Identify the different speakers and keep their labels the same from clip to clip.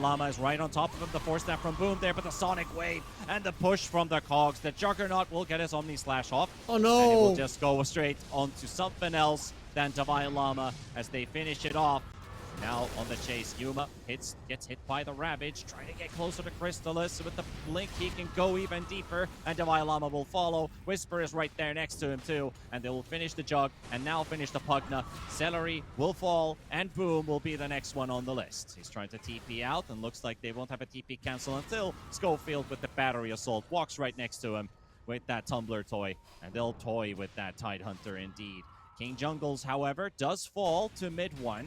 Speaker 1: Llama is right on top of him. The force snap from Boom there, but the Sonic Wave and the push from the Cogs. The Juggernaut will get his Omni Slash off.
Speaker 2: Oh no!
Speaker 1: And it will just go straight onto something else than Divine Llama as they finish it off. Now on the chase, Yuma gets hit by the Ravage, trying to get closer to Crystallis. With the Blink, he can go even deeper, and Divine Llama will follow. Whisper is right there next to him too, and they will finish the Jug, and now finish the Pugna. Celery will fall, and Boom will be the next one on the list. He's trying to TP out, and looks like they won't have a TP cancel until Schofield with the Battery Assault walks right next to him with that Tumbler toy, and they'll toy with that Tidehunter indeed. King Jungles, however, does fall to mid 1.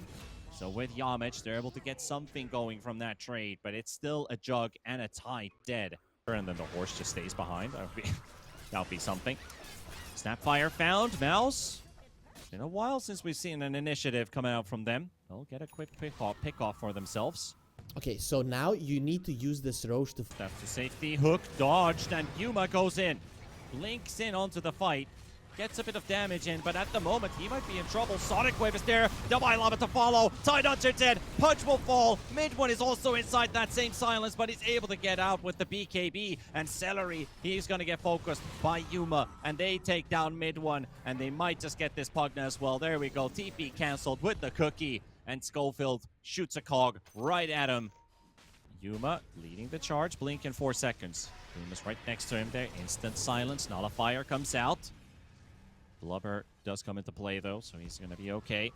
Speaker 1: So with Yamich, they're able to get something going from that trade, but it's still a Jug and a Tide dead. And then the horse just stays behind. That'll be something. Snapfire found. Mouse. It's been a while since we've seen an initiative come out from them. They'll get a quick pick off for themselves.
Speaker 2: Okay, so now you need to use this Roche to...
Speaker 1: Step to safety. Hook dodged, and Yuma goes in. Blinks in onto the fight. Gets a bit of damage in, but at the moment, he might be in trouble. Sonic Wave is there. Divine Llama to follow. Tidehunter dead. Punch will fall. Mid one is also inside that same silence, but he's able to get out with the BKB. And Celery, he's going to get focused by Yuma. And they take down mid one, and they might just get this Pugna as well. There we go. TP cancelled with the cookie. And Schofield shoots a cog right at him. Yuma leading the charge. Blink in 4 seconds. Boom is right next to him there. Instant silence. Nullifier comes out. Blubber does come into play, though, so he's going to be okay.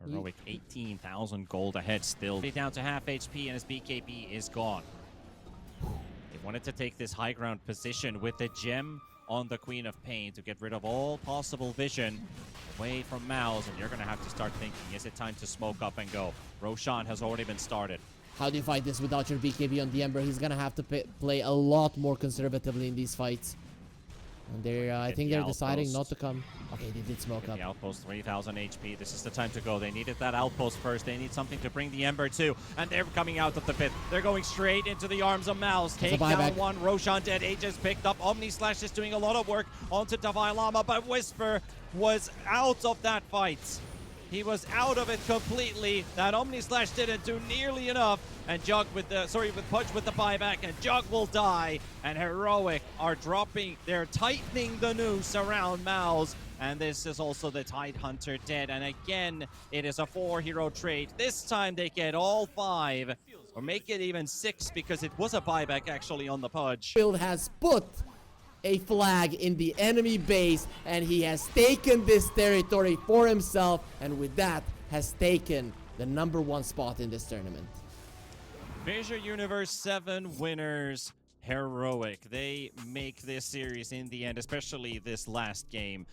Speaker 1: Heroic 18,000 gold ahead still. Down to half HP, and his BKB is gone. They wanted to take this high ground position with the gem on the Queen of Pain to get rid of all possible vision away from Mouse, and you're going to have to start thinking, is it time to smoke up and go? Roshan has already been started.
Speaker 2: How do you fight this without your BKB on the Ember? He's gonna have to play a lot more conservatively in these fights. And they're, I think they're deciding not to come. Okay, they did smoke up.
Speaker 1: The outpost, 3,000 HP. This is the time to go. They needed that outpost first. They need something to bring the Ember to. And they're coming out of the pit. They're going straight into the arms of Mouse. Take down one. Roshan dead. Aegis picked up. Omni Slash is doing a lot of work onto Divine Llama. But Whisper was out of that fight. He was out of it completely. That Omni Slash didn't do nearly enough. And Jug with the, with Pudge with the buyback, and Jug will die. And Heroic are dropping, they're tightening the noose around Mouse. And this is also the Tidehunter dead. And again, it is a 4-hero trade. This time they get all 5, or make it even 6, because it was a buyback actually on the Pudge.
Speaker 2: Field has put a flag in the enemy base, and he has taken this territory for himself, and with that has taken the #1 spot in this tournament.
Speaker 1: Fissure Universe 7 winners, Heroic. They make this series in the end, especially this last game.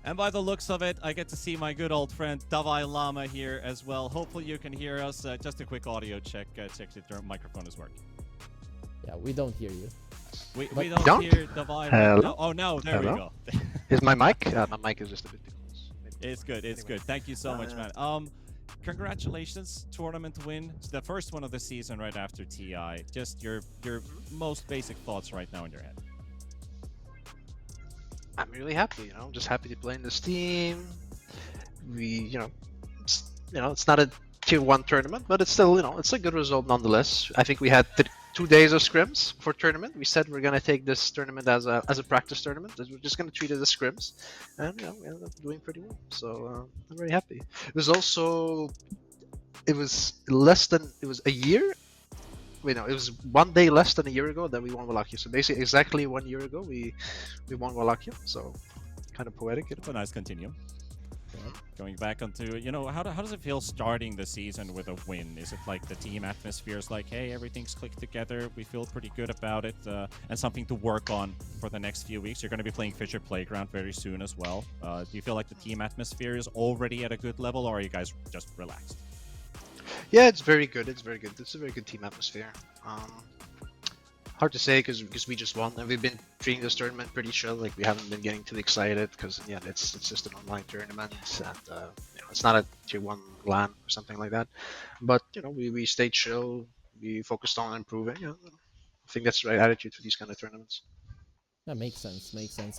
Speaker 1: And by the looks of it, I get to see my good old friend Divine Llama here as well. Hopefully you can hear us. Just a quick audio check. Check if the microphone is working.
Speaker 2: Yeah, we don't hear you.
Speaker 1: We don't hear Divine. No, oh no, there we go.
Speaker 3: Is my mic? My mic is just a bit too close.
Speaker 1: It's good, it's good. Thank you so much, man. Congratulations, tournament win. It's the first one of the season right after TI. Just your most basic thoughts right now in your head.
Speaker 3: I'm really happy, you know. I'm just happy to play in this team. We, it's not a tier 1 tournament, but it's still, it's a good result nonetheless. I think we had 2 days of scrims for tournament. We said we're gonna take this tournament as a practice tournament. We're just gonna treat it as scrims, and we ended up doing pretty well. So I'm very happy. It was a year. Wait, no, it was 1 day less than a year ago that we won Wallachia. So basically, exactly 1 year ago we won Wallachia. So kind of poetic.
Speaker 1: It's a nice continuum. Going back onto, how does it feel starting the season with a win? Is it like the team atmosphere is like, hey, everything's clicked together, we feel pretty good about it, and something to work on for the next few weeks? You're going to be playing Fissure Playground very soon as well. Do you feel like the team atmosphere is already at a good level, or are you guys just relaxed?
Speaker 3: Yeah, it's very good. It's very good. It's a very good team atmosphere. Hard to say because we just won, and we've been treating this tournament pretty chill. Like, we haven't been getting too excited because it's just an online tournament, and it's not a tier 1 LAN or something like that. But we stayed chill. We focused on improving. I think that's the right attitude for these kind of tournaments.
Speaker 2: That makes sense. Makes sense.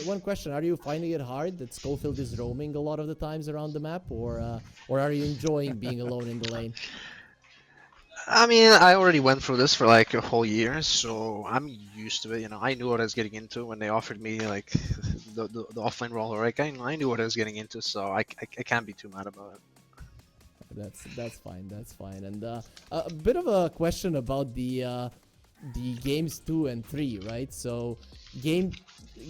Speaker 2: One question: are you finding it hard that Schofield is roaming a lot of the times around the map, or are you enjoying being alone in the lane?
Speaker 3: I mean, I already went through this for like a whole year, so I'm used to it. You know, I knew what I was getting into when they offered me like the offlane role. Like I knew what I was getting into, so I can't be too mad about it.
Speaker 2: That's fine. That's fine. And a bit of a question about the games 2 and 3, right? So game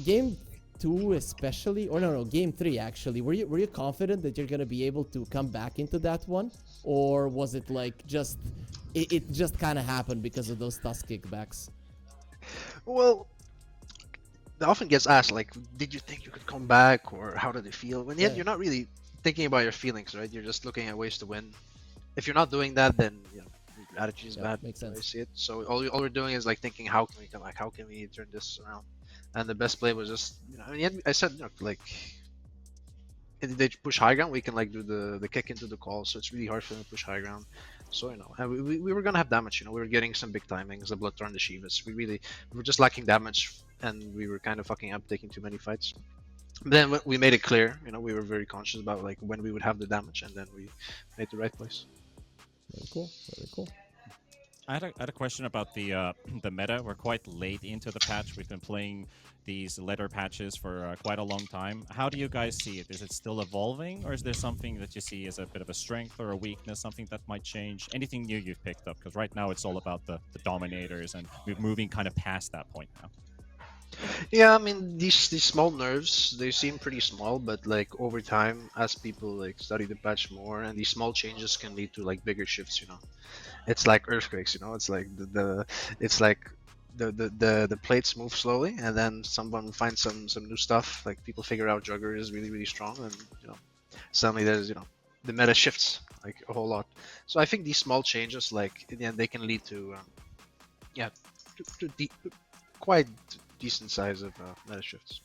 Speaker 2: game 2 especially, or no, game 3 actually. Were you confident that you're gonna be able to come back into that one, or was it like just it just kind of happened because of those Tusk kickbacks?
Speaker 3: Well, it often gets asked like, did you think you could come back, or how did it feel? When yet
Speaker 2: Yeah.
Speaker 3: you're not really thinking about your feelings, right? You're just looking at ways to win. If you're not doing that, then you know your attitude is
Speaker 2: Yep,
Speaker 3: bad.
Speaker 2: makes
Speaker 3: I
Speaker 2: sense.
Speaker 3: see it. So all we're doing is like thinking, how can we come back? How can we turn this around? And the best play was just, you know, I mean, I said, you know, like if they push high ground, we can like do the kick into the call. So it's really hard for them to push high ground. So you know, and we were gonna have damage. You know, we were getting some big timings, the Bloodthorn, the Shivas. We were just lacking damage, and we were kind of fucking up, taking too many fights. But then we made it clear. You know, we were very conscious about like when we would have the damage, and then we made the right place.
Speaker 2: Very cool. Very cool.
Speaker 1: I had a question about the the meta. We're quite late into the patch. We've been playing these letter patches for quite a long time. How do you guys see it? Is it still evolving, or is there something that you see as a bit of a strength or a weakness, something that might change? Anything new you've picked up? Because right now it's all about the dominators, and we're moving kind of past that point now.
Speaker 3: Yeah, I mean these small nerves, they seem pretty small, but like over time, as people like study the patch more, and these small changes can lead to like bigger shifts. You know, it's like earthquakes. You know, it's like it's like the plates move slowly, and then someone finds some new stuff. Like people figure out Jugger is really strong, and you know suddenly there's, you know, the meta shifts like a whole lot. So I think these small changes, like in the end, they can lead to yeah, quite decent size of meta shifts.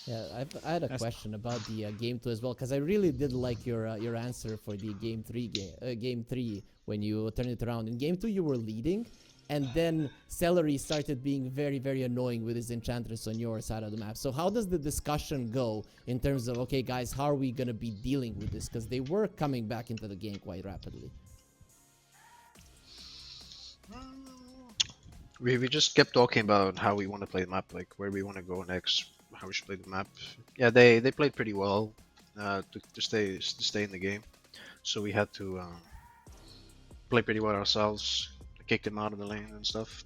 Speaker 2: Yeah, I had a
Speaker 1: Yes.
Speaker 2: question about the game 2 as well, because I really did like your answer for the game 3 when you turned it around. In game 2, you were leading, and then Celery started being very annoying with his Enchantress on your side of the map. So how does the discussion go in terms of, okay, guys, how are we gonna be dealing with this? Because they were coming back into the game quite rapidly.
Speaker 3: We just kept talking about how we want to play the map, like where we want to go next, how we should play the map. Yeah, they played pretty well to stay in the game, so we had to play pretty well ourselves, kick them out of the lane and stuff.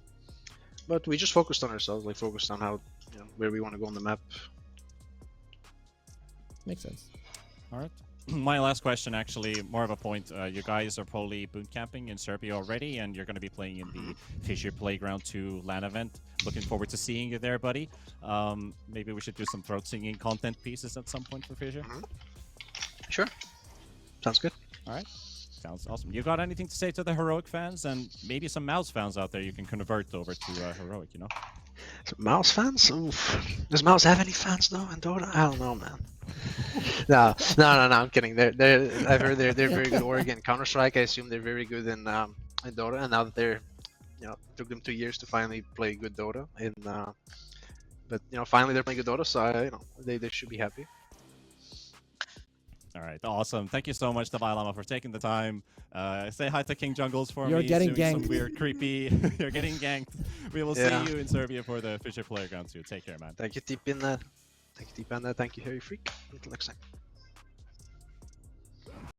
Speaker 3: But we just focused on ourselves, like focused on how, you know, where we want to go on the map.
Speaker 2: Makes sense.
Speaker 1: All right. My last question, actually, more of a point. You guys are probably boot camping in Serbia already, and you're going to be playing in the FISSURE Playground 2 LAN event. Looking forward to seeing you there, buddy. Maybe we should do some throat singing content pieces at some point for FISSURE.
Speaker 3: Sure, sounds good.
Speaker 1: All right. Sounds awesome. You got anything to say to the Heroic fans, and maybe some Mouse fans out there you can convert over to Heroic, you know?
Speaker 3: So Mouse fans? Oof. Does Mouse have any fans though in Dota? I don't know, man. No. I'm kidding. I've heard they're very good org in Counter Strike. I assume they're very good in Dota. And now that they're, you know, it took them 2 years to finally play good Dota. But you know, finally they're playing good Dota, so you know they should be happy.
Speaker 1: All right, awesome. Thank you so much, Lama, for taking the time. Say hi to King Jungles for
Speaker 2: You're
Speaker 1: me.
Speaker 2: getting
Speaker 1: He's doing some
Speaker 2: ganked.
Speaker 1: weird, creepy. You're getting ganked. We will
Speaker 3: Yeah.
Speaker 1: see you in Serbia for the FISSURE Playground too. Take care, man.
Speaker 3: Thank you, Deep in that. Thank you, Deep in that. Thank you, Harry Freak. Until next time.